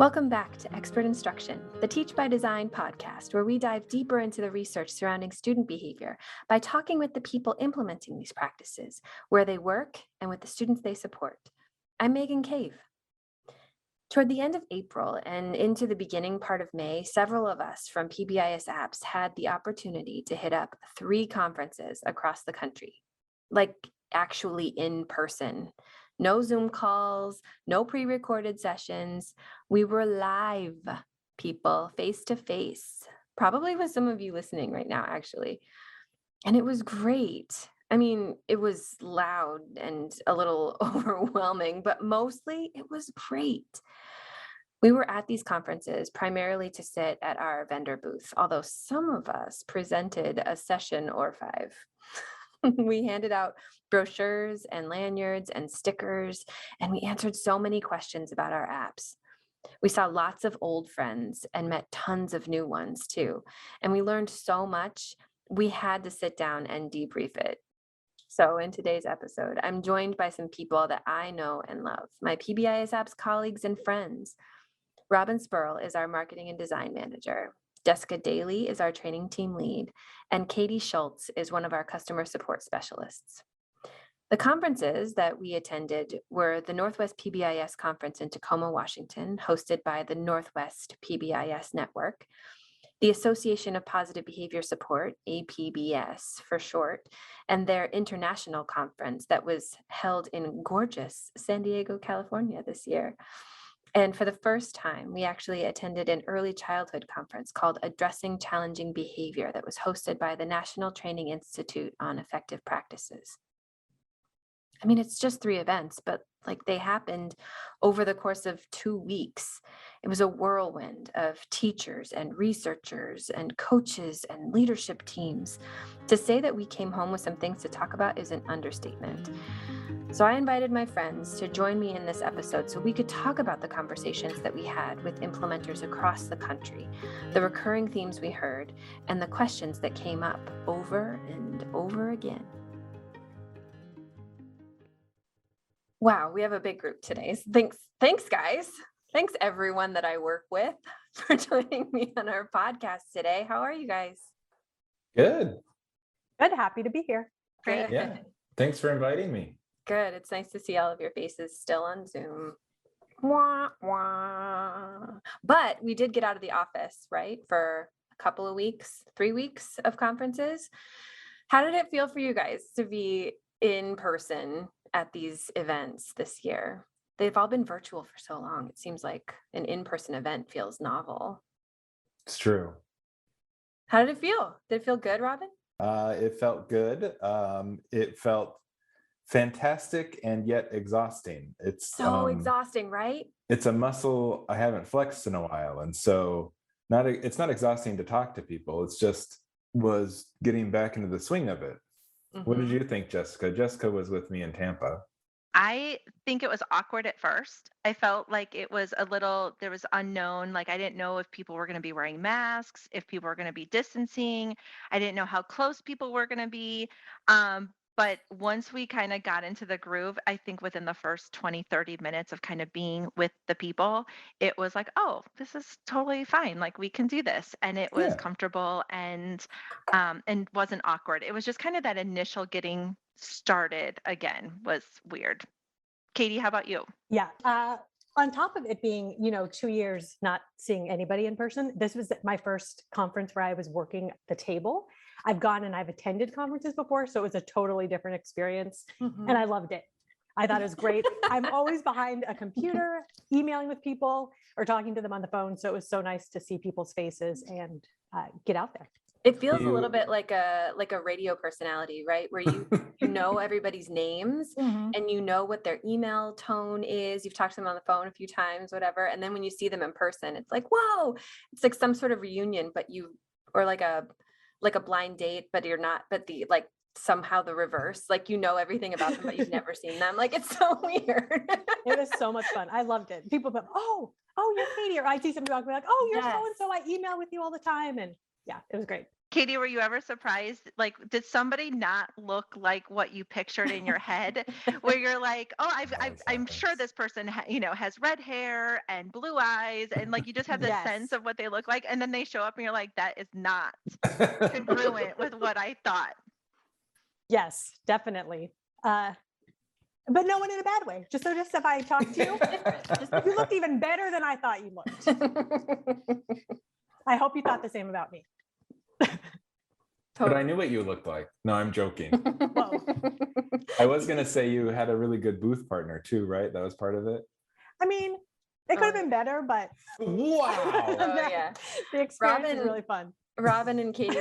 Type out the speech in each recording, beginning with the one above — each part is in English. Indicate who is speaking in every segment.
Speaker 1: Welcome back to Expert Instruction, the Teach by Design podcast, where we dive deeper into the research surrounding student behavior by talking with the people implementing these practices, where they work, and with the students they support. I'm Megan Cave. Toward the end of April and into the beginning part of May, several of us from PBISApps had the opportunity to hit up 3 conferences across the country, like actually in person. No Zoom calls, no pre-recorded sessions. We were live, people, face to face, probably with some of you listening right now, actually. And it was great. I mean, it was loud and a little overwhelming, but mostly it was great. We were at these conferences primarily to sit at our vendor booth, although some of us presented a session or 5. We handed out brochures and lanyards and stickers, and we answered so many questions about our apps. We saw lots of old friends and met tons of new ones too. And we learned so much, we had to sit down and debrief it. So in today's episode, I'm joined by some people that I know and love, my PBISApps colleagues and friends. Robin Spurl is our marketing and design manager. Jessica Daly is our training team lead, and Katie Schulz is one of our customer support specialists. The conferences that we attended were the Northwest PBIS Conference in Tacoma, Washington, hosted by the Northwest PBIS Network, the Association of Positive Behavior Support, APBS for short, and their international conference that was held in gorgeous San Diego, California this year. And for the first time, we actually attended an early childhood conference called Addressing Challenging Behavior that was hosted by the National Training Institute on Effective Practices. I mean, it's just 3 events, but like they happened over the course of 2 weeks. It was a whirlwind of teachers and researchers and coaches and leadership teams. To say that we came home with some things to talk about is an understatement. So I invited my friends to join me in this episode so we could talk about the conversations that we had with implementers across the country, the recurring themes we heard, and the questions that came up over and over again. Wow, we have a big group today. Thanks, guys. Thanks, everyone that I work with for joining me on our podcast today. How are you guys?
Speaker 2: Good.
Speaker 3: Good. Happy to be here.
Speaker 1: Great.
Speaker 2: Yeah. Thanks for inviting me.
Speaker 1: Good. It's nice to see all of your faces still on Zoom. Wah, wah. But we did get out of the office, right? For a couple of weeks, 3 weeks of conferences. How did it feel for you guys to be in person at these events this year? They've all been virtual for so long. It seems like an in-person event feels novel.
Speaker 2: It's true.
Speaker 1: How did it feel? Did it feel good, Robin?
Speaker 2: It felt good. It felt fantastic and yet exhausting. It's
Speaker 1: so exhausting, right?
Speaker 2: It's a muscle I haven't flexed in a while. And so it's not exhausting to talk to people. It's just was getting back into the swing of it. Mm-hmm. What did you think, Jessica? Jessica was with me in Tampa.
Speaker 4: I think it was awkward at first. I felt like it was there was unknown. Like I didn't know if people were going to be wearing masks, if people were going to be distancing. I didn't know how close people were going to be. But once we kind of got into the groove, I think within the first 20, 30 minutes of kind of being with the people, it was like, oh, this is totally fine. Like we can do this. And it was comfortable and wasn't awkward. It was just kind of that initial getting started again was weird. Katie, how about you?
Speaker 3: Yeah. On top of it being, 2 years not seeing anybody in person, this was my first conference where I was working the table. I've gone and I've attended conferences before, so it was a totally different experience. Mm-hmm. And I loved it. I thought it was great. I'm always behind a computer, emailing with people or talking to them on the phone. So it was so nice to see people's faces and get out there.
Speaker 1: It feels a little bit like a radio personality, right? Where you know everybody's names mm-hmm. and you know what their email tone is. You've talked to them on the phone a few times, whatever. And then when you see them in person, it's like, whoa, it's like some sort of reunion, or like a blind date, but you're not, but somehow the reverse, like everything about them, but you've never seen them. Like it's so weird.
Speaker 3: It was so much fun. I loved it. People go, oh, you're Katie. Or I see somebody walking like, oh, you're so-and-so. I email with you all the time. And yeah, it was great.
Speaker 4: Katie, were you ever surprised? Like, did somebody not look like what you pictured in your head? Where you're like, oh,
Speaker 2: Always
Speaker 4: I'm sure
Speaker 2: happens.
Speaker 4: this person, has red hair and blue eyes, and like you just have this sense
Speaker 3: Yes.
Speaker 4: of what they look like, and then they show up, and you're like, that is not congruent with what I thought.
Speaker 3: Yes, definitely. But no one in a bad way. Just if I talked to you, you looked even better than I thought you looked. I hope you thought the same about me.
Speaker 2: But I knew what you looked like. No, I'm joking.
Speaker 3: Whoa.
Speaker 2: I was going to say you had a really good booth partner too, right? That was part of it.
Speaker 3: I mean, it could have been better, but
Speaker 2: Wow.
Speaker 1: Oh, yeah.
Speaker 3: the experience is
Speaker 1: Robin-
Speaker 3: really fun.
Speaker 1: Robin and Katie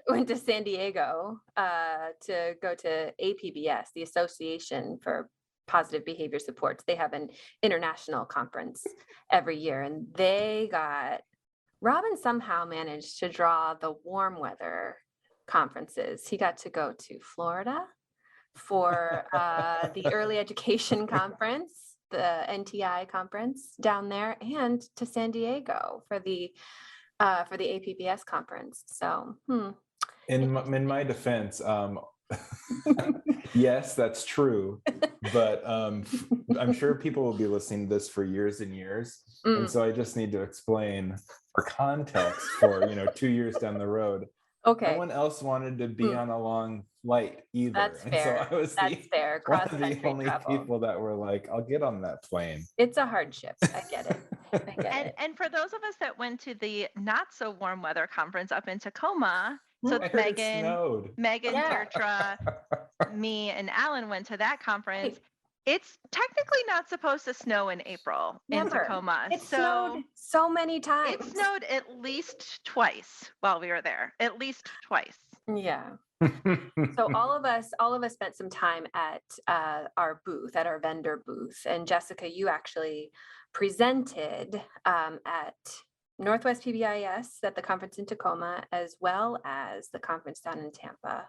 Speaker 1: went to San Diego to go to APBS, the Association for Positive Behavior Supports. They have an international conference every year, and Robin somehow managed to draw the warm weather conferences. He got to go to Florida for the Early Education Conference, the NTI conference down there, and to San Diego for the APBS conference. So,
Speaker 2: In my defense, yes, that's true. But I'm sure people will be listening to this for years and years. And so I just need to explain for context for, 2 years down the road.
Speaker 1: Okay.
Speaker 2: No one else wanted to be on a long flight either.
Speaker 1: That's
Speaker 2: And
Speaker 1: fair.
Speaker 2: so I was
Speaker 1: That's fair.
Speaker 2: one of the
Speaker 1: Cross-country
Speaker 2: only
Speaker 1: travel.
Speaker 2: people that were like, I'll get on that plane.
Speaker 1: It's a hardship. I get it. I get it.
Speaker 4: And for those of us that went to the not so warm weather conference up in Tacoma, so
Speaker 2: I heard it snowed.
Speaker 4: Megan,
Speaker 1: Yeah.
Speaker 4: Deirdre, me, and Alan went to that conference.
Speaker 1: Right.
Speaker 4: It's technically not supposed to snow in April in
Speaker 1: Never.
Speaker 4: Tacoma.
Speaker 1: It snowed so many times.
Speaker 4: It snowed at least twice while we were there. At least twice.
Speaker 1: Yeah. So all of us spent some time at our booth, at our vendor booth. And Jessica, you actually presented at Northwest PBIS at the conference in Tacoma, as well as the conference down in Tampa.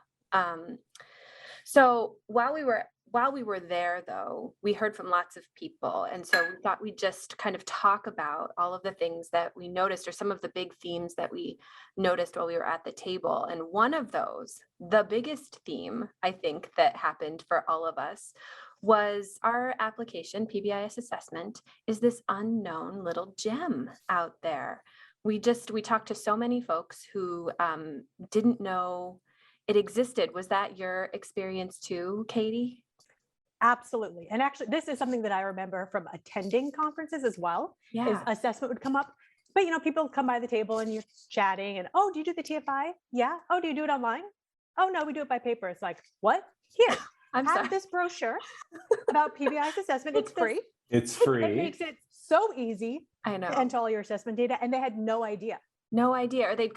Speaker 1: So while we were there, though, we heard from lots of people. And so we thought we'd just kind of talk about all of the things that we noticed, or some of the big themes that we noticed while we were at the table. And one of those, the biggest theme, I think, that happened for all of us was our application, PBIS assessment, is this unknown little gem out there. We talked to so many folks who didn't know it existed. Was that your experience too, Katie?
Speaker 3: Absolutely. And actually, this is something that I remember from attending conferences as well. Is
Speaker 1: Yeah.
Speaker 3: assessment would come up. But people come by the table and you're chatting and, oh, do you do the TFI? Yeah. Oh, do you do it online? Oh, no, we do it by paper. It's like, what? Here,
Speaker 1: I'm
Speaker 3: have
Speaker 1: sorry.
Speaker 3: this brochure about PBIS assessment. It's free.
Speaker 2: It's
Speaker 3: It
Speaker 2: free.
Speaker 3: makes it so easy
Speaker 1: I know.
Speaker 3: to enter all your assessment data. And they had no idea.
Speaker 1: No idea. Or they'd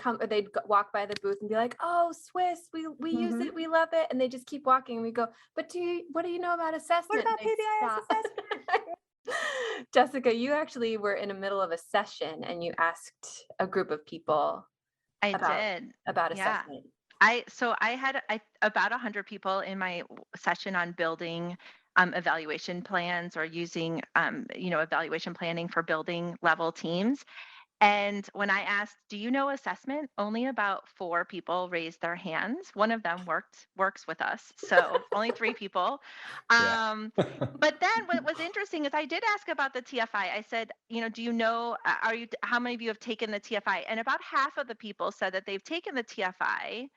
Speaker 1: walk by the booth and be like, oh, SWIS, we use it, we love it. And they just keep walking. And we go, but what do you know about assessment?
Speaker 3: What about
Speaker 1: And they'd
Speaker 3: PBIS
Speaker 1: stop.
Speaker 3: assessment?
Speaker 1: Jessica, you actually were in the middle of a session and you asked a group of people
Speaker 4: I
Speaker 1: about
Speaker 4: did. Yeah.
Speaker 1: assessment.
Speaker 4: I had about 100 people in my session on building evaluation plans, or using evaluation planning for building level teams. And when I asked, do you know assessment? Only about 4 people raised their hands. One of them works with us. So only 3 people.
Speaker 2: Yeah.
Speaker 4: But then what was interesting is I did ask about the TFI. I said, do you know, how many of you have taken the TFI? And about half of the people said that they've taken the TFI.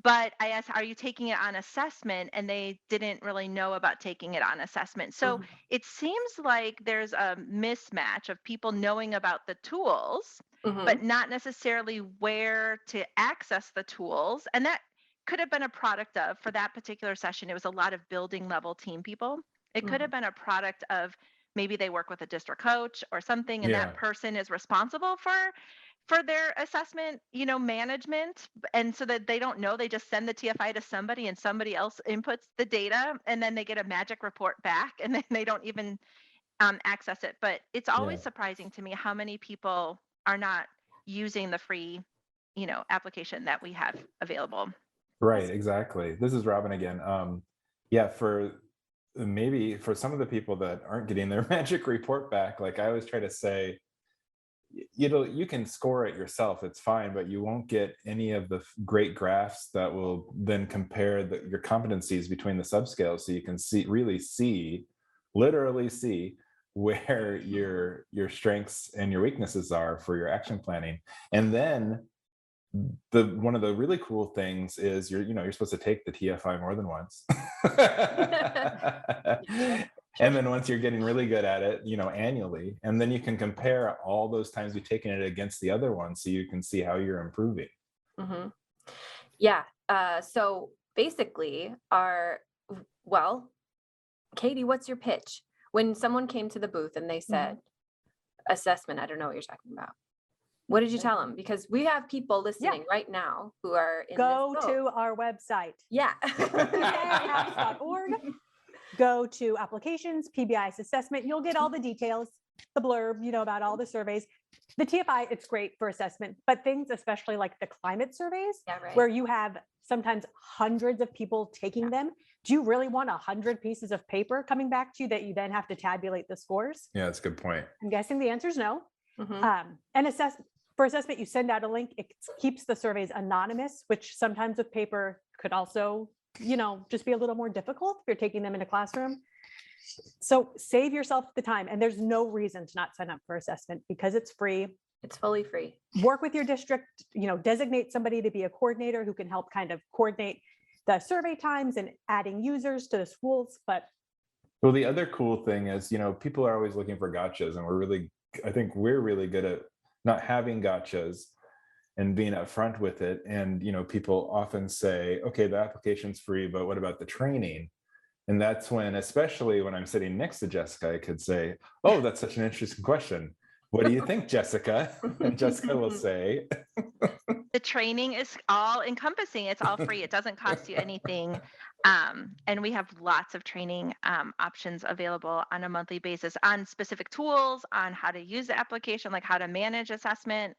Speaker 4: But I asked, are you taking it on assessment? And they didn't really know about taking it on assessment. So it seems like there's a mismatch of people knowing about the tools, but not necessarily where to access the tools. And that could have been a product of, for that particular session, it was a lot of building level team people. It could have been a product of, maybe they work with a district coach or something, and that person is responsible for their assessment, management. And so that they don't know, they just send the TFI to somebody and somebody else inputs the data, and then they get a magic report back, and then they don't even access it. But it's always surprising to me how many people are not using the free, application that we have available.
Speaker 2: Right, exactly. This is Robin again. For maybe for some of the people that aren't getting their magic report back, like I always try to say, you can score it yourself, it's fine, but you won't get any of the great graphs that will then compare your competencies between the subscales, so you can literally see where your strengths and your weaknesses are for your action planning. And then one of the really cool things is you're supposed to take the TFI more than once. And then once you're getting really good at it, annually, and then you can compare all those times you've taken it against the other ones, so you can see how you're improving.
Speaker 1: Mm-hmm. Yeah. So basically Katie, what's your pitch? When someone came to the booth and they said, assessment, I don't know what you're talking about. What did you tell them? Because we have people listening right now who are in
Speaker 3: Go
Speaker 1: this
Speaker 3: to our website.
Speaker 1: Yeah.
Speaker 3: PBISapps.org. Go to applications, PBIS assessment. You'll get all the details, the blurb, about all the surveys. The TFI, it's great for assessment, but things, especially like the climate surveys, where you have sometimes hundreds of people taking them. Do you really want 100 pieces of paper coming back to you that you then have to tabulate the scores?
Speaker 2: Yeah, that's a good point.
Speaker 3: I'm guessing the answer is no. And for assessment, you send out a link. It keeps the surveys anonymous, which sometimes with paper could also, just be a little more difficult if you're taking them in a classroom. So save yourself the time. And there's no reason to not sign up for assessment because it's free.
Speaker 1: It's fully free.
Speaker 3: Work with your district, designate somebody to be a coordinator who can help kind of coordinate the survey times and adding users to the schools.
Speaker 2: Well, the other cool thing is, people are always looking for gotchas, and I think we're really good at not having gotchas and being upfront with it. And, people often say, okay, the application's free, but what about the training? And that's when, especially when I'm sitting next to Jessica, I could say, oh, that's such an interesting question. What do you think, Jessica? And Jessica will say,
Speaker 4: the training is all encompassing. It's all free. It doesn't cost you anything. And we have lots of training options available on a monthly basis on specific tools, on how to use the application, like how to manage assessment.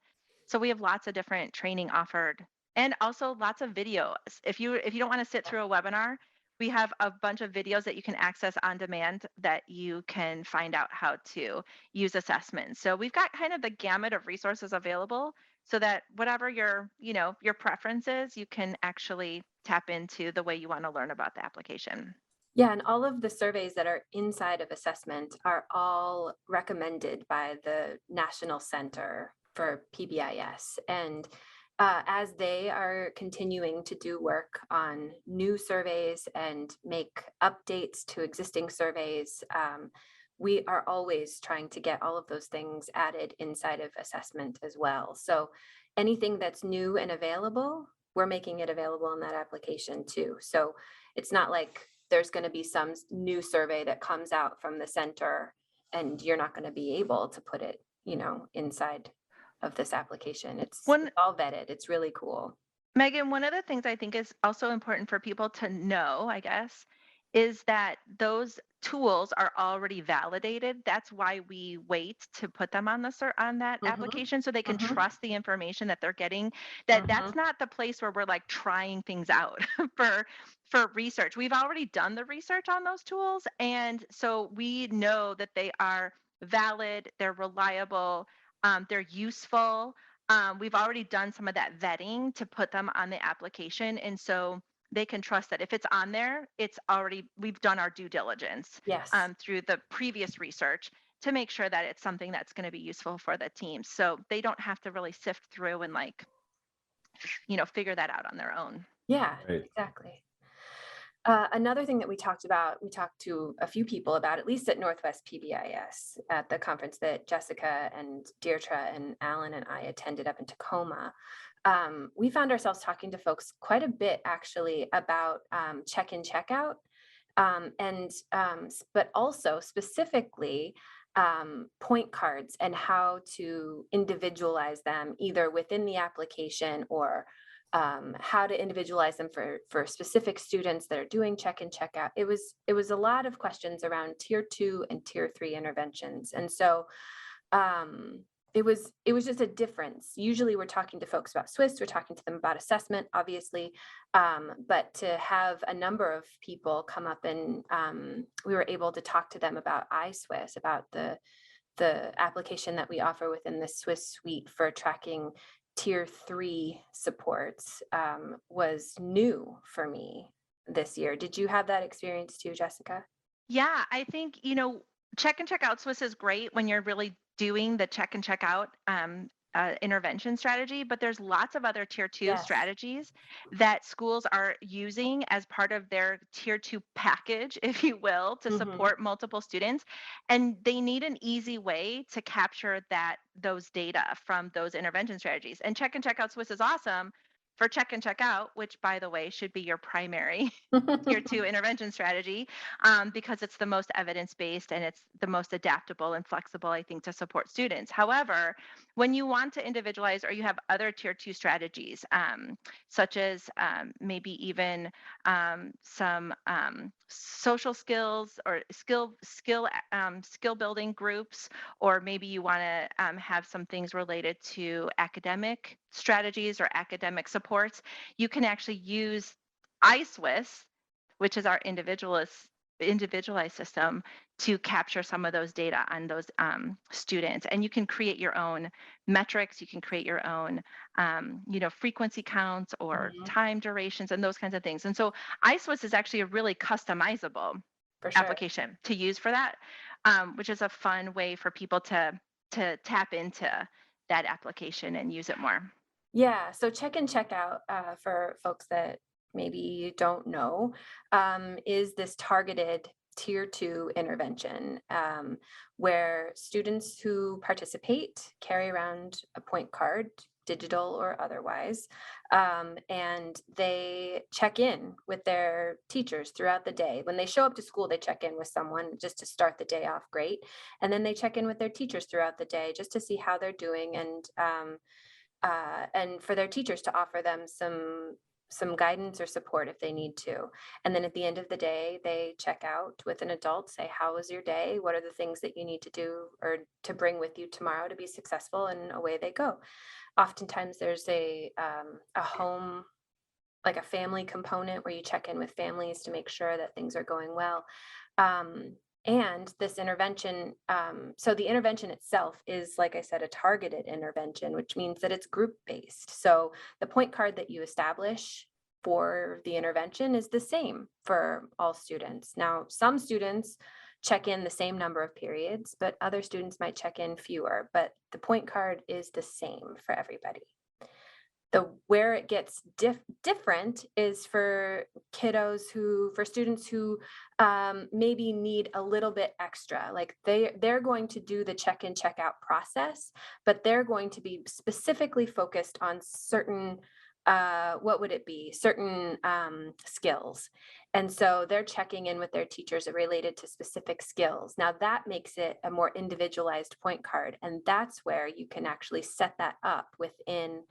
Speaker 4: So we have lots of different training offered, and also lots of videos. If you don't want to sit through a webinar, we have a bunch of videos that you can access on demand that you can find out how to use assessment. So we've got kind of the gamut of resources available, so that whatever your preference is, you can actually tap into the way you want to learn about the application.
Speaker 1: Yeah, and all of the surveys that are inside of assessment are all recommended by the National Center for PBIS. And as they are continuing to do work on new surveys and make updates to existing surveys, we are always trying to get all of those things added inside of assessment as well. So anything that's new and available, we're making it available in that application too. So it's not like there's going to be some new survey that comes out from the center and you're not going to be able to put it, inside of this application. It's all vetted. It's really cool.
Speaker 4: Megan, one of the things I think is also important for people to know, I guess, is that those tools are already validated. That's why we wait to put them on that application, so they can trust the information that they're getting. That's not the place where we're like trying things out for research. We've already done the research on those tools, and so we know that they are valid, they're reliable, they're useful. We've already done some of that vetting to put them on the application, and so they can trust that if it's on there, we've done our due diligence through the previous research to make sure that it's something that's going to be useful for the team. So they don't have to really sift through and figure that out on their own.
Speaker 1: Yeah, exactly. Another thing that we talked to a few people about, at least at Northwest PBIS, at the conference that Jessica and Deirdre and Alan and I attended up in Tacoma. We found ourselves talking to folks quite a bit actually about check-in, check-out, but also specifically point cards and how to individualize them either within the application or how to individualize them for specific students that are doing check-in, check-out. It was a lot of questions around tier 2 and tier 3 interventions. And so it was just a difference. Usually we're talking to folks about SWIS, we're talking to them about assessment, obviously, but to have a number of people come up and we were able to talk to them about iSWIS, about the application that we offer within the SWIS suite for tracking tier 3 supports was new for me this year. Did you have that experience too, Jessica?
Speaker 4: Yeah, I think, check and check out Swiss is great when you're really doing the check and check out intervention strategy, but there's lots of other tier 2
Speaker 1: Yes.
Speaker 4: strategies that schools are using as part of their tier 2 package, if you will, to
Speaker 1: Mhm.
Speaker 4: support multiple students. And they need an easy way to capture those data from those intervention strategies. And check and check out Swiss is awesome for check and check out, which by the way should be your primary tier 2 intervention strategy, because it's the most evidence-based and it's the most adaptable and flexible, I think, to support students. However, when you want to individualize or you have other tier 2 strategies, such as maybe even some social skills or skill building groups, or maybe you want to have some things related to academic strategies or academic supports, you can actually use iSWIS, which is our individualized system, to capture some of those data on those students. And you can create your own metrics, you can create your own frequency counts or time durations and those kinds of things. And so iSWIS is actually a really customizable
Speaker 1: For sure.
Speaker 4: application to use for that, which is a fun way for people to tap into that application and use it more.
Speaker 1: Yeah, so check and check out for folks that maybe don't know, is this targeted tier 2 intervention where students who participate carry around a point card, digital or otherwise, and they check in with their teachers throughout the day. When they show up to school, they check in with someone just to start the day off great, and then they check in with their teachers throughout the day just to see how they're doing, and for their teachers to offer them some guidance or support if they need to. And then at the end of the day, they check out with an adult, say, how was your day? What are the things that you need to do or to bring with you tomorrow to be successful? And away they go. Oftentimes there's a home, like a family component where you check in with families to make sure that things are going well. And this intervention, so the intervention itself is, like I said, a targeted intervention, which means that it's group based. So the point card that you establish for the intervention is the same for all students. Now, some students check in the same number of periods, but other students might check in fewer, but the point card is the same for everybody. Where it gets different is for students who maybe need a little bit extra, like they're going to do the check in check out process, but they're going to be specifically focused on certain certain skills. And so they're checking in with their teachers related to specific skills. Now that makes it a more individualized point card. And that's where you can actually set that up within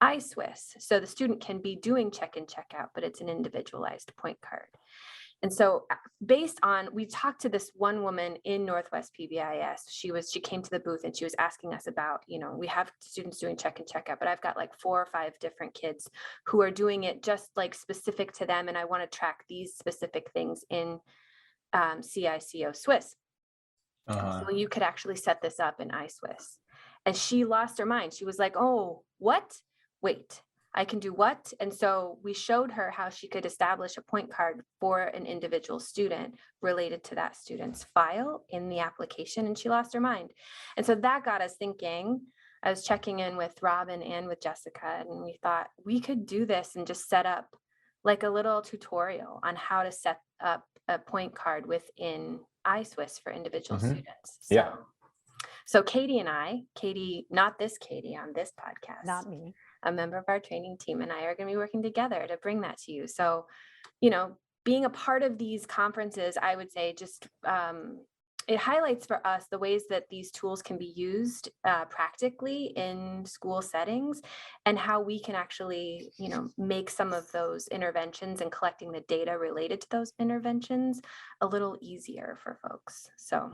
Speaker 1: iSWIS. So the student can be doing check in, check out, but it's an individualized point card. And so we talked to this one woman in Northwest PBIS. She came to the booth and she was asking us about, we have students doing check in, check out, but I've got like 4 or 5 different kids who are doing it just like specific to them. And I want to track these specific things in CICO SWIS. So you could actually set this up in iSWIS. And she lost her mind. She was like, oh, what? Wait, I can do what? And so we showed her how she could establish a point card for an individual student related to that student's file in the application, and she lost her mind. And so that got us thinking. I was checking in with Robin and with Jessica, and we thought we could do this and just set up like a little tutorial on how to set up a point card within iSWIS for individual students. So Katie and I, not this Katie on this podcast,
Speaker 3: Not me,
Speaker 1: a member of our training team, and I are going to be working together to bring that to you. So, being a part of these conferences, I would say just it highlights for us the ways that these tools can be used practically in school settings, and how we can actually, make some of those interventions and collecting the data related to those interventions a little easier for folks. So.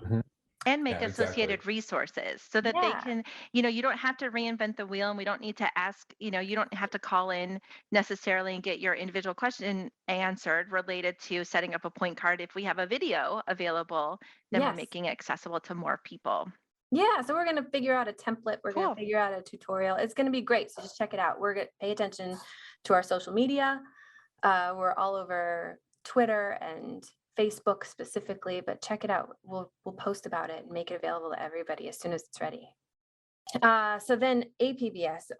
Speaker 4: And make associated resources so that they can, you don't have to reinvent the wheel, and we don't need to ask, you don't have to call in necessarily and get your individual question answered related to setting up a point card. If we have a video available, then we're making it accessible to more people.
Speaker 1: Yeah, so we're going to figure out a template. We're going
Speaker 4: Cool.
Speaker 1: to figure out a tutorial. It's going to be great. So just check it out. We're going to pay attention to our social media. We're all over Twitter and Facebook specifically, but check it out. We'll post about it and make it available to everybody as soon as it's ready. So then APBS,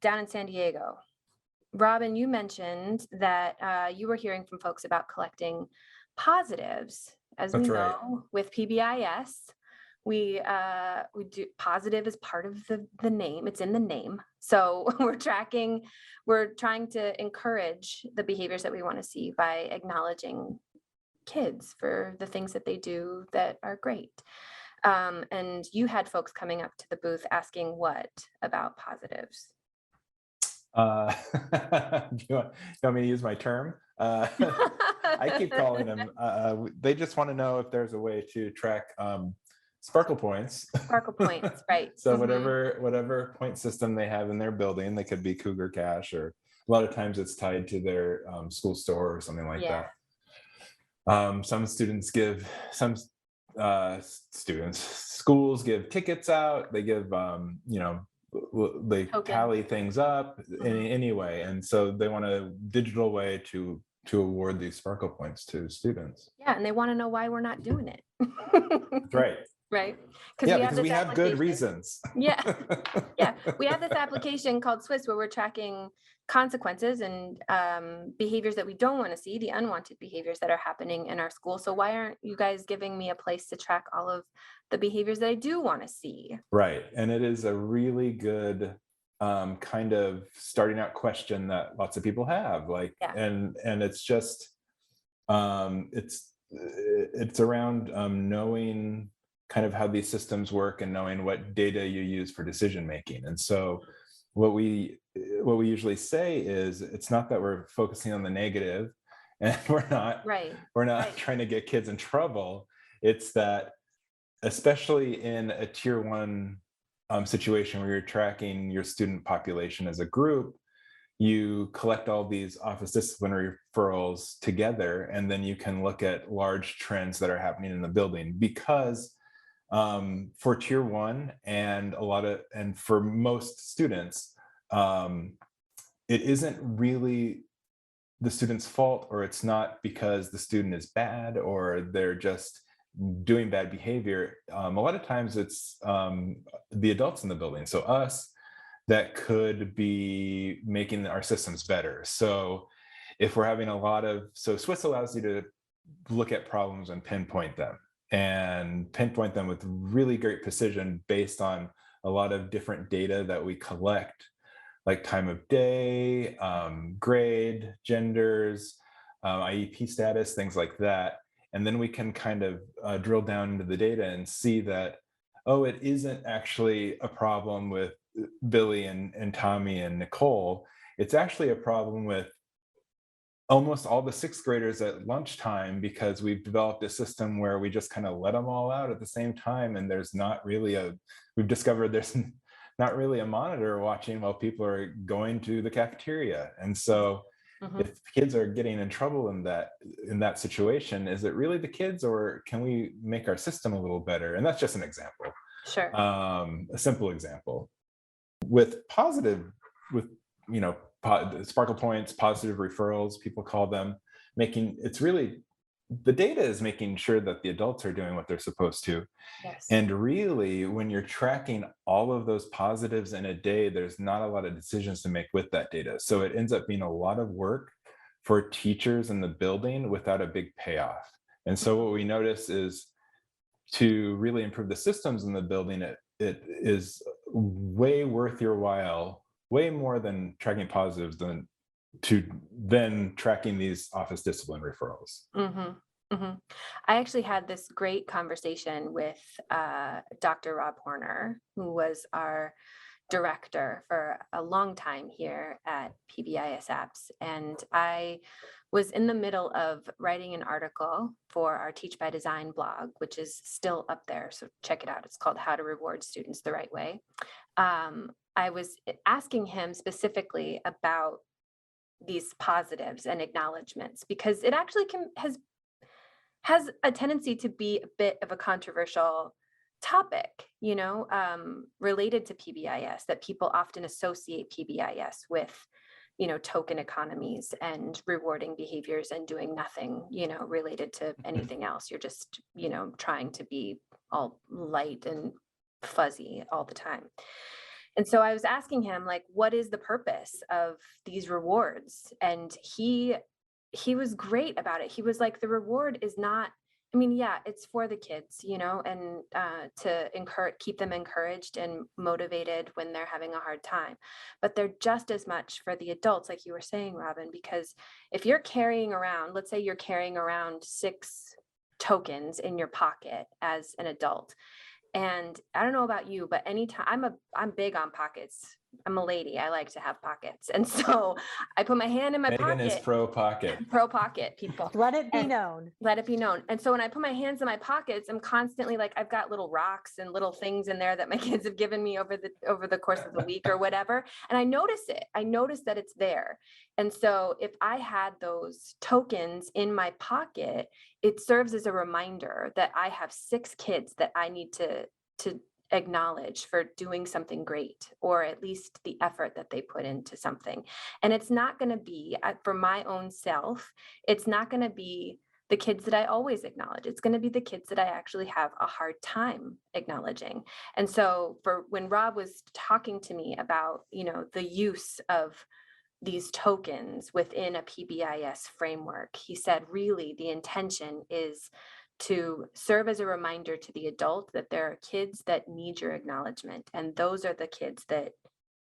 Speaker 1: down in San Diego. Robin, you mentioned that you were hearing from folks about collecting positives. As we
Speaker 2: That's
Speaker 1: know,
Speaker 2: right.
Speaker 1: with PBIS, we do positive as part of the name. It's in the name. So we're trying to encourage the behaviors that we want to see by acknowledging kids for the things that they do that are great. And you had folks coming up to the booth asking what about positives?
Speaker 2: You want me to use my term? I keep calling them. They just want to know if there's a way to track sparkle points.
Speaker 1: Sparkle points, right?
Speaker 2: So whatever point system they have in their building, they could be Cougar Cash, or a lot of times it's tied to their school store or something like
Speaker 1: Yeah.
Speaker 2: that. Some students give schools give tickets out. They give they
Speaker 1: Token.
Speaker 2: tally things up anyway, and so they want a digital way to award these sparkle points to students.
Speaker 1: Yeah, and they want to know why we're not doing it.
Speaker 2: That's right.
Speaker 1: Right.
Speaker 2: Yeah, because we have good reasons.
Speaker 1: Yeah. Yeah. We have this application called SWIS where we're tracking consequences and behaviors that we don't want to see, the unwanted behaviors that are happening in our school. So why aren't you guys giving me a place to track all of the behaviors that I do want to see? Right.
Speaker 2: And it is a really good kind of starting out question that lots of people have, like, and it's just it's around knowing kind of how these systems work and knowing what data you use for decision making. And so what we usually say is, it's not that we're focusing on the negative and we're not trying to get kids in trouble. It's that, especially in a tier 1 situation where you're tracking your student population as a group, you collect all these office disciplinary referrals together, and then you can look at large trends that are happening in the building. Because for tier 1 and for most students, it isn't really the student's fault, or it's not because the student is bad or they're just doing bad behavior. A lot of times it's the adults in the building, so us, that could be making our systems better. So if we're having so SWIS allows you to look at problems and pinpoint them with really great precision based on a lot of different data that we collect, like time of day, grade, genders, IEP status, things like that. And then we can kind of drill down into the data and see that, it isn't actually a problem with Billy and Tommy and Nicole. It's actually a problem with almost all the 6th graders at lunchtime, because we've developed a system where we just kind of let them all out at the same time. And we've discovered there's not really a monitor watching while people are going to the cafeteria. And so if kids are getting in trouble in that situation, is it really the kids, or can we make our system a little better? And that's just an example.
Speaker 1: Sure.
Speaker 2: A simple example. With sparkle points, positive referrals, people call them, the data is making sure that the adults are doing what they're supposed to.
Speaker 1: Yes.
Speaker 2: And really, when you're tracking all of those positives in a day, there's not a lot of decisions to make with that data. So it ends up being a lot of work for teachers in the building without a big payoff. And so what we notice is, to really improve the systems in the building, it is way worth your while, way more than tracking positives than tracking these office discipline referrals.
Speaker 1: I actually had this great conversation with Dr. Rob Horner, who was our director for a long time here at PBISApps. And I was in the middle of writing an article for our Teach by Design blog, which is still up there. So check it out. It's called How to Reward Students the Right Way. I was asking him specifically about these positives and acknowledgements, because it actually has a tendency to be a bit of a controversial topic, related to PBIS, that people often associate PBIS with, token economies and rewarding behaviors and doing nothing, related to anything else. You're just, trying to be all light and fuzzy all the time. And so I was asking him, like, what is the purpose of these rewards? And he was great about it. He was like, the reward is not, yeah, it's for the kids, and to keep them encouraged and motivated when they're having a hard time. But they're just as much for the adults, like you were saying, Robin, because if you're carrying around, let's say you're carrying around 6 tokens in your pocket as an adult. And I don't know about you, but anytime I'm big on pockets. I'm a lady. I like to have pockets. And so I put my hand in my
Speaker 2: Megan
Speaker 1: pocket.
Speaker 2: is pro pocket.
Speaker 1: Pro pocket, people.
Speaker 3: Let it be known.
Speaker 1: Let it be known. And so when I put my hands in my pockets, I'm constantly like, I've got little rocks and little things in there that my kids have given me over the course of the week or whatever. And I notice it. I notice that it's there. And so if I had those tokens in my pocket, it serves as a reminder that I have 6 kids that I need to acknowledge for doing something great, or at least the effort that they put into something. And it's not going to be, for my own self, it's not going to be the kids that I always acknowledge. It's going to be the kids that I actually have a hard time acknowledging. And so when Rob was talking to me about, the use of these tokens within a PBIS framework, he said, really, the intention is to serve as a reminder to the adult that there are kids that need your acknowledgement. And those are the kids that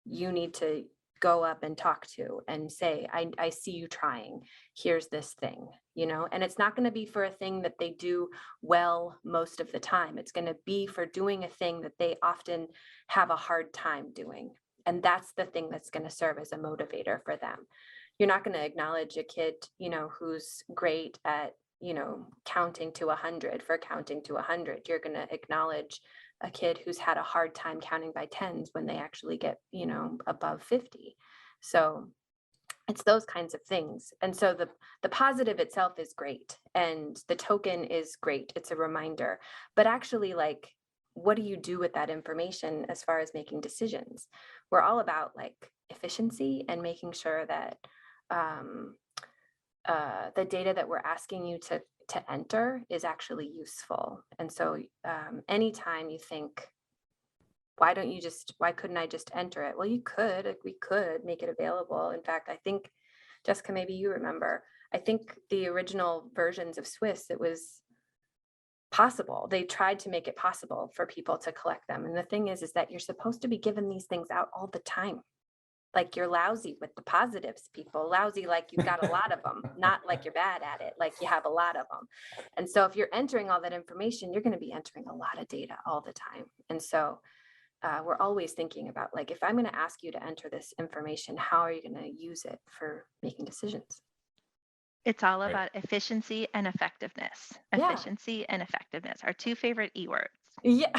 Speaker 1: you need to go up and talk to and say, I see you trying. Here's this thing, and it's not going to be for a thing that they do well most of the time. It's going to be for doing a thing that they often have a hard time doing. And that's the thing that's going to serve as a motivator for them. You're not going to acknowledge a kid, who's great at counting to 100 for counting to 100. You're going to acknowledge a kid who's had a hard time counting by tens when they actually get, above 50. So it's those kinds of things. And so the positive itself is great. And the token is great. It's a reminder. But actually, like, what do you do with that information as far as making decisions? We're all about like efficiency and making sure that the data that we're asking you to enter is actually useful. And so anytime you think, why couldn't I just enter it? Well, we could make it available. In fact, I think, Jessica, maybe you remember, I think the original versions of SWIS, it was possible. They tried to make it possible for people to collect them. And the thing is that you're supposed to be giving these things out all the time. Like, you're lousy with the positives, people. Lousy like you've got a lot of them, not like you're bad at it, like you have a lot of them. And so if you're entering all that information, you're going to be entering a lot of data all the time. And so we're always thinking about, like, if I'm going to ask you to enter this information, how are you going to use it for making decisions?
Speaker 4: It's all about efficiency and effectiveness.
Speaker 1: Yeah.
Speaker 4: Efficiency and effectiveness, our 2 favorite E words.
Speaker 1: Yeah.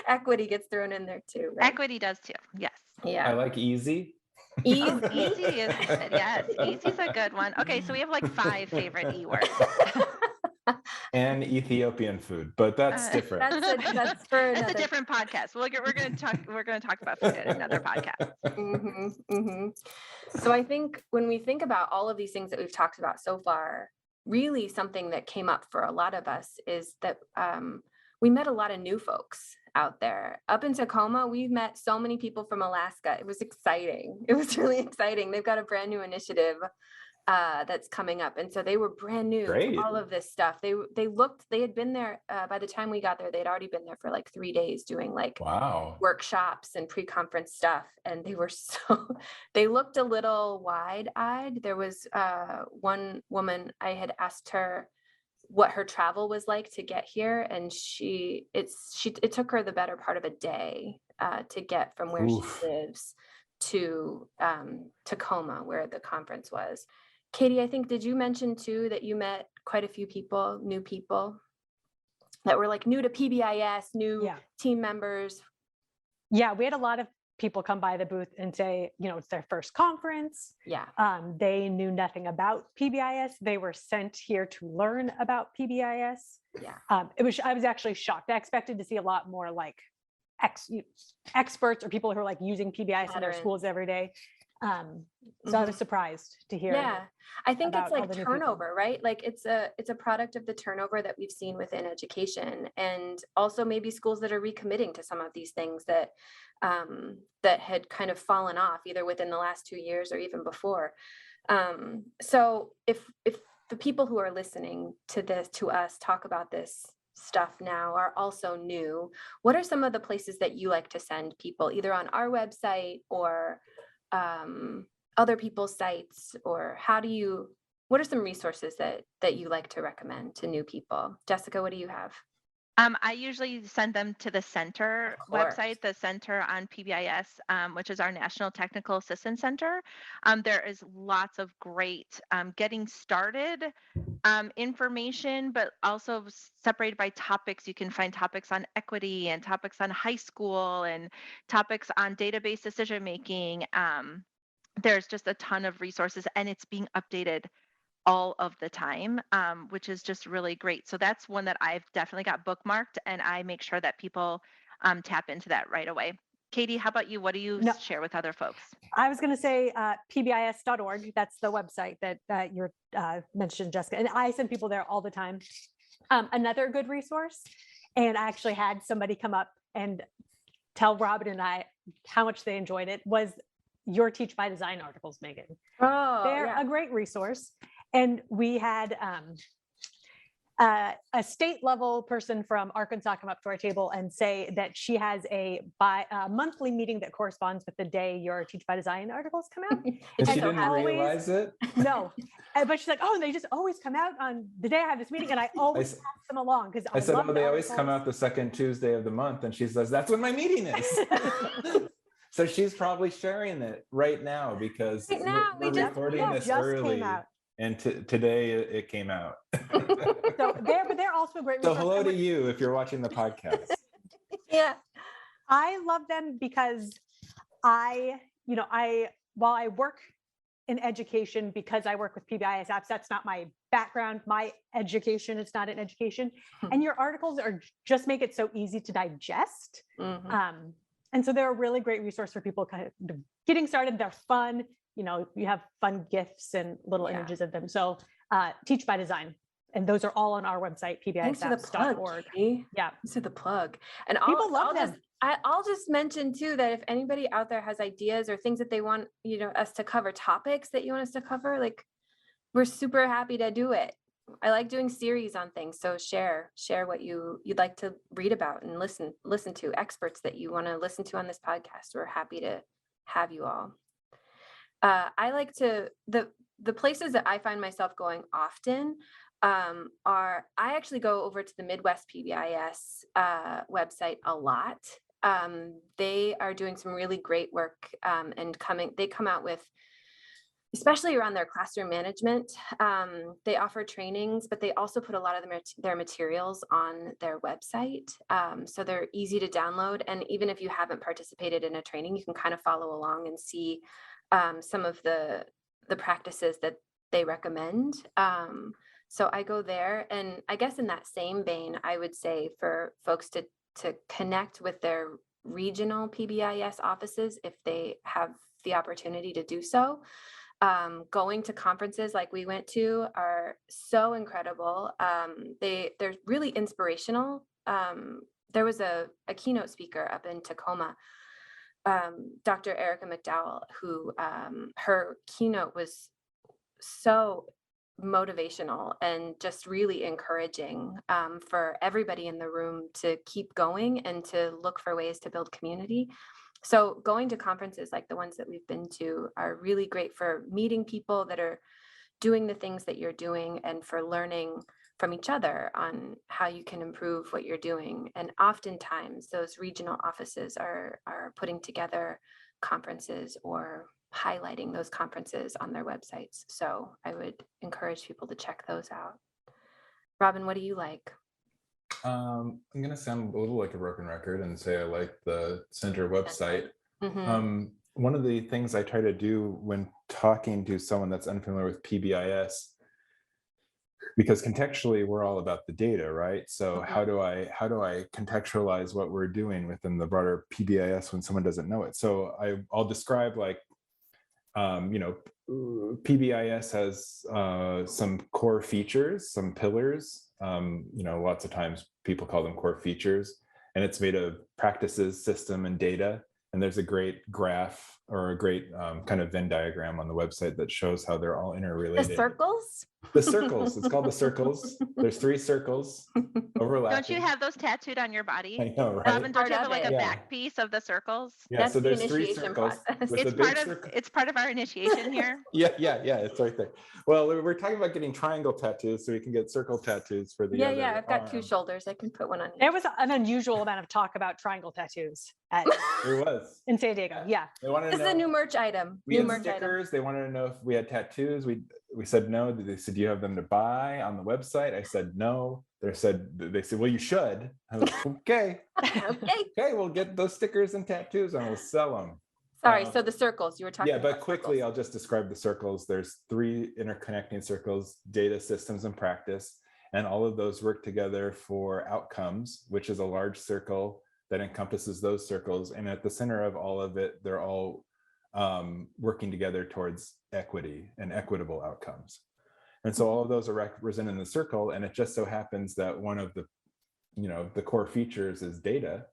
Speaker 1: Equity gets thrown in there too, right?
Speaker 4: Equity does too. Yes.
Speaker 1: Yeah.
Speaker 2: I like easy.
Speaker 1: Easy.
Speaker 4: Oh, easy is good. Yes, easy's a good one. Okay, so we have like 5 favorite E words.
Speaker 2: And Ethiopian food, but that's different.
Speaker 1: That's for
Speaker 4: That's a different podcast. We're going to talk about food in another podcast.
Speaker 1: Mm-hmm, mm-hmm. So I think when we think about all of these things that we've talked about so far, really something that came up for a lot of us is that we met a lot of new folks out there. Up in Tacoma, we've met so many people from Alaska. It was exciting. It was really exciting. They've got a brand new initiative that's coming up. And so they were brand new to all of this stuff. They had been there by the time we got there, they'd already been there for like 3 days doing like workshops and pre-conference stuff. And they looked a little wide-eyed. There was one woman, I had asked her what her travel was like to get here. And it took her the better part of a day to get from where she lives to Tacoma, where the conference was. Katie, I think, did you mention too that you met quite a few people, new people that were like new to PBIS, new team members?
Speaker 3: Yeah, we had a lot of people come by the booth and say, it's their first conference.
Speaker 1: Yeah.
Speaker 3: They knew nothing about PBIS. They were sent here to learn about PBIS.
Speaker 1: Yeah.
Speaker 3: I was actually shocked. I expected to see a lot more like experts or people who are like using PBIS in their schools every day. So I was surprised to hear.
Speaker 1: Yeah, I think it's
Speaker 3: about all
Speaker 1: like
Speaker 3: the new people.
Speaker 1: turnover, right? Like it's a product of the turnover that we've seen within education, and also maybe schools that are recommitting to some of these things that that had kind of fallen off either within the last 2 years or even before. So if the people who are listening to us talk about this stuff now are also new, what are some of the places that you like to send people, either on our website or other people's sites, or what are some resources that you like to recommend to new people? Jessica, what do you have?
Speaker 4: I usually send them to the center website, the center on PBIS, which is our National Technical Assistance Center. There is lots of great getting started information, but also separated by topics. You can find topics on equity and topics on high school and topics on database decision making. There's just a ton of resources, and it's being updated all of the time, which is just really great. So that's one that I've definitely got bookmarked, and I make sure that people tap into that right away. Katie, how about you? What do you share with other folks?
Speaker 3: I was going to say PBIS.org. That's the website that you're mentioned, Jessica. And I send people there all the time. Another good resource, and I actually had somebody come up and tell Robin and I how much they enjoyed it, was your Teach by Design articles, Megan.
Speaker 1: Oh,
Speaker 3: they're a great resource. And we had a state level person from Arkansas come up to our table and say that she has a monthly meeting that corresponds with the day your Teach by Design articles come out.
Speaker 2: And she didn't realize it?
Speaker 3: No. But she's like, oh, they just always come out on the day I have this meeting, and I always pass them along because I
Speaker 2: said,
Speaker 3: love
Speaker 2: they always come out the second Tuesday of the month. And she says, that's when my meeting is. So she's probably sharing it right now because we're recording this early. And today it came out.
Speaker 3: But they're also a great
Speaker 2: resource. So hello to you if you're watching the podcast.
Speaker 3: Yeah. I love them because while I work in education, because I work with PBISApps, that's not my background. My education is not in education. And your articles just make it so easy to digest. And so they're a really great resource for people kind of getting started. They're fun. You have fun GIFs and little images of them. So Teach by Design. And those are all on our website, PBISapps.org. Yeah.
Speaker 1: Thanks for the plug. And
Speaker 3: people love them.
Speaker 1: I'll just mention too, that if anybody out there has ideas or things that they want, us to cover, topics that you want us to cover, like, we're super happy to do it. I like doing series on things. So share what you'd like to read about and listen to, experts that you want to listen to on this podcast. We're happy to have you all. I like to, the places that I find myself going often I actually go over to the Midwest PBIS website a lot. They are doing some really great work and they come out with, especially around their classroom management. They offer trainings, but they also put a lot of their materials on their website. So they're easy to download. And even if you haven't participated in a training, you can kind of follow along and see some of the practices that they recommend. So I go there, and I guess in that same vein, I would say for folks to connect with their regional PBIS offices if they have the opportunity to do so. Going to conferences like we went to are so incredible. They're really inspirational. There was a keynote speaker up in Tacoma, Dr. Erica McDowell, who her keynote was so motivational and just really encouraging for everybody in the room to keep going and to look for ways to build community. So going to conferences like the ones that we've been to are really great for meeting people that are doing the things that you're doing and for learning from each other on how you can improve what you're doing. And oftentimes those regional offices are putting together conferences or highlighting those conferences on their websites. So I would encourage people to check those out. Robin, what do you like?
Speaker 2: I'm going to sound a little like a broken record and say I like the center website. One of the things I try to do when talking to someone that's unfamiliar with PBIS, because contextually we're all about the data, right? So how do I contextualize what we're doing within the broader PBIS when someone doesn't know it? So I'll describe like, PBIS has some core features, some pillars. Lots of times people call them core features, and it's made of practices, system, and data. And there's a great graph or a great kind of Venn diagram on the website that shows how they're all interrelated.
Speaker 1: The circles?
Speaker 2: The circles. It's called the circles. There's 3 circles overlapping.
Speaker 4: Don't you have those tattooed on your body?
Speaker 2: I know, right?
Speaker 4: Robin, don't you have
Speaker 1: Part
Speaker 4: like
Speaker 1: of
Speaker 4: a
Speaker 1: it.
Speaker 4: back piece of the circles?
Speaker 2: Yeah,
Speaker 1: That's
Speaker 2: so
Speaker 1: the
Speaker 2: there's 3
Speaker 1: initiation
Speaker 2: circles.
Speaker 1: process.
Speaker 2: With the big circle.
Speaker 4: It's part of our initiation here.
Speaker 2: Yeah, it's right there. Well, we're talking about getting triangle tattoos so we can get circle tattoos for the other
Speaker 1: I've got 2
Speaker 2: arm.
Speaker 1: shoulders. I can put one on each.
Speaker 3: There was an unusual amount of talk about triangle tattoos
Speaker 2: There was.
Speaker 3: in San Diego. Yeah.
Speaker 2: They wanted
Speaker 1: This
Speaker 2: to
Speaker 1: is a
Speaker 2: know.
Speaker 1: new merch item.
Speaker 2: We
Speaker 1: New
Speaker 2: had
Speaker 1: merch item.
Speaker 2: stickers. They wanted to know if we had tattoos. We said no. They said, do you have them to buy on the website? I said no. They said, well, you should. I was like, okay. Okay, we'll get those stickers and tattoos and we'll sell them.
Speaker 1: Sorry, so the circles you were talking
Speaker 2: Yeah,
Speaker 1: about.
Speaker 2: but quickly,
Speaker 1: circles.
Speaker 2: I'll just describe the circles. There's 3 interconnecting circles: data, systems, and practice. And all of those work together for outcomes, which is a large circle that encompasses those circles. And at the center of all of it, they're all working together towards equity and equitable outcomes. And so all of those are represented in the circle. And it just so happens that one of the, the core features is data.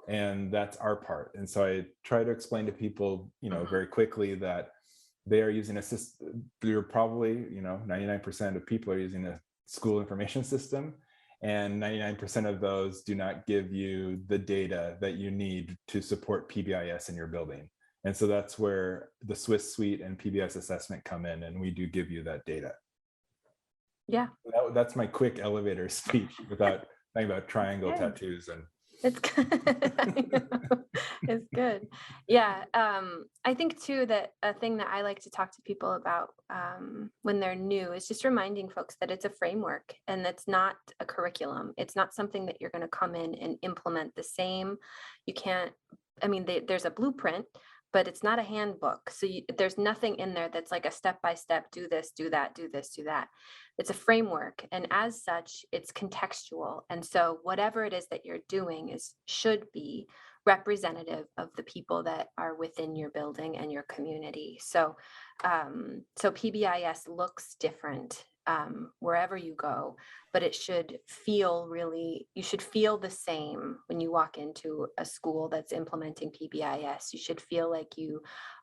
Speaker 2: And that's our part. And so I try to explain to people, very quickly that they are using a system. You're probably, 99% of people are using a school information system, and 99% of those do not give you the data that you need to support PBIS in your building. And so that's where the SWIS suite and PBIS assessment come in, and we do give you that data.
Speaker 1: Yeah.
Speaker 2: That's my quick elevator speech without talking about triangle tattoos and
Speaker 1: It's good. It's good. Yeah. I think too that a thing that I like to talk to people about when they're new is just reminding folks that it's a framework and that's not a curriculum. It's not something that you're going to come in and implement the same. You can't, there's a blueprint, but it's not a handbook. So there's nothing in there that's like a step-by-step, do this, do that, do this, do that. It's a framework. And as such, it's contextual. And so whatever it is that you're doing should be representative of the people that are within your building and your community. So PBIS looks different wherever you go, but it should feel you should feel the same when you walk into a school that's implementing PBIS. You should feel like you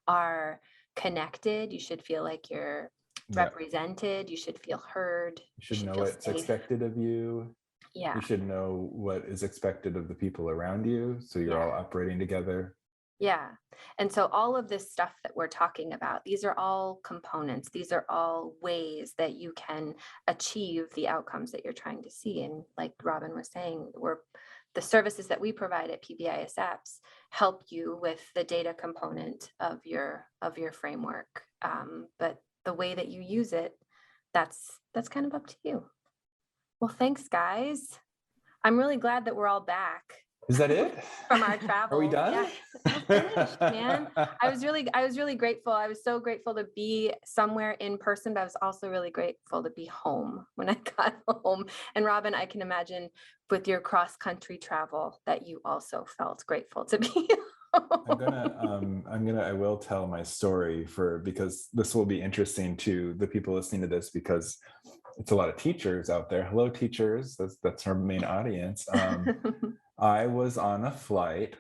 Speaker 1: are connected. You should feel like you're represented. You should feel heard.
Speaker 2: You should know what's expected of you.
Speaker 1: Yeah.
Speaker 2: You should know what is expected of the people around you. So you're all operating together.
Speaker 1: Yeah. And so all of this stuff that we're talking about, these are all components. These are all ways that you can achieve the outcomes that you're trying to see. And like Robin was saying, the services that we provide at PBISApps help you with the data component of your framework. But the way that you use it, that's kind of up to you. Well, thanks, guys. I'm really glad that we're all back.
Speaker 2: Is that it?
Speaker 1: From our travel.
Speaker 2: Are we done?
Speaker 1: Yeah, we're finished, man. I was really grateful. I was so grateful to be somewhere in person, but I was also really grateful to be home when I got home. And Robin, I can imagine with your cross-country travel that you also felt grateful to be home.
Speaker 2: I will tell my story because this will be interesting to the people listening to this, because it's a lot of teachers out there. Hello, teachers. That's our main audience. I was on a flight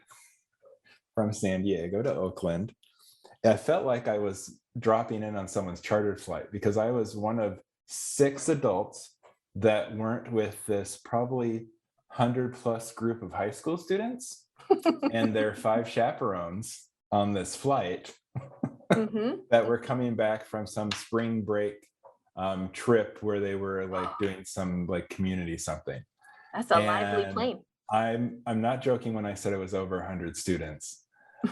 Speaker 2: from San Diego to Oakland. I felt like I was dropping in on someone's chartered flight because I was one of 6 adults that weren't with this probably 100+ group of high school students and their 5 chaperones on this flight that were coming back from some spring break trip where they were like doing some like community something.
Speaker 1: That's a lively plane.
Speaker 2: I'm not joking when I said it was over 100 students.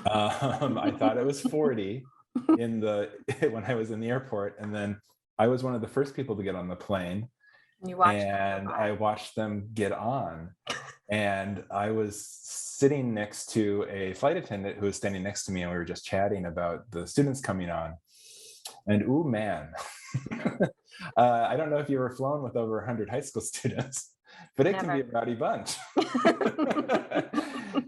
Speaker 2: I thought it was 40 when I was in the airport, and then I was one of the first people to get on the plane. I watched them get on, And I was sitting next to a flight attendant who was standing next to me, and we were just chatting about the students coming on. And ooh, man, I don't know if you were flown with over 100 high school students, but it can be a rowdy bunch.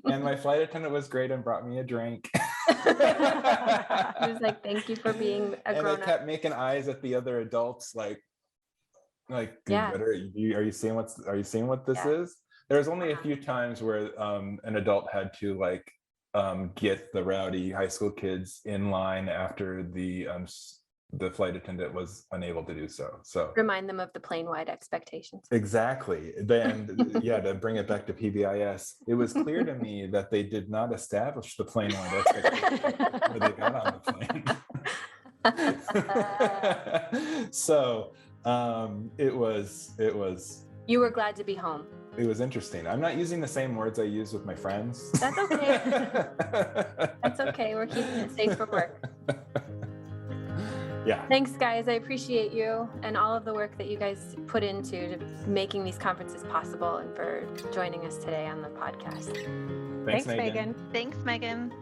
Speaker 2: And my flight attendant was great and brought me a drink.
Speaker 1: He was like, thank you for being a grown-up.
Speaker 2: And I kept making eyes at the other adults, like,
Speaker 1: Yeah.
Speaker 2: are you seeing what this is? There was only a few times where an adult had to like get the rowdy high school kids in line after the flight attendant was unable to do so. So
Speaker 1: Remind them of the plane-wide expectations.
Speaker 2: exactly. Then, yeah, to bring it back to PBIS, it was clear to me that they did not establish the plane-wide expectations when they got on the plane. So it was.
Speaker 1: You were glad to be home.
Speaker 2: It was interesting. I'm not using the same words I use with my friends.
Speaker 1: That's okay. That's okay. We're keeping it safe for work.
Speaker 2: Yeah.
Speaker 1: Thanks, guys. I appreciate you and all of the work that you guys put into making these conferences possible and for joining us today on the podcast.
Speaker 3: Thanks, Megan.
Speaker 4: Thanks, Megan.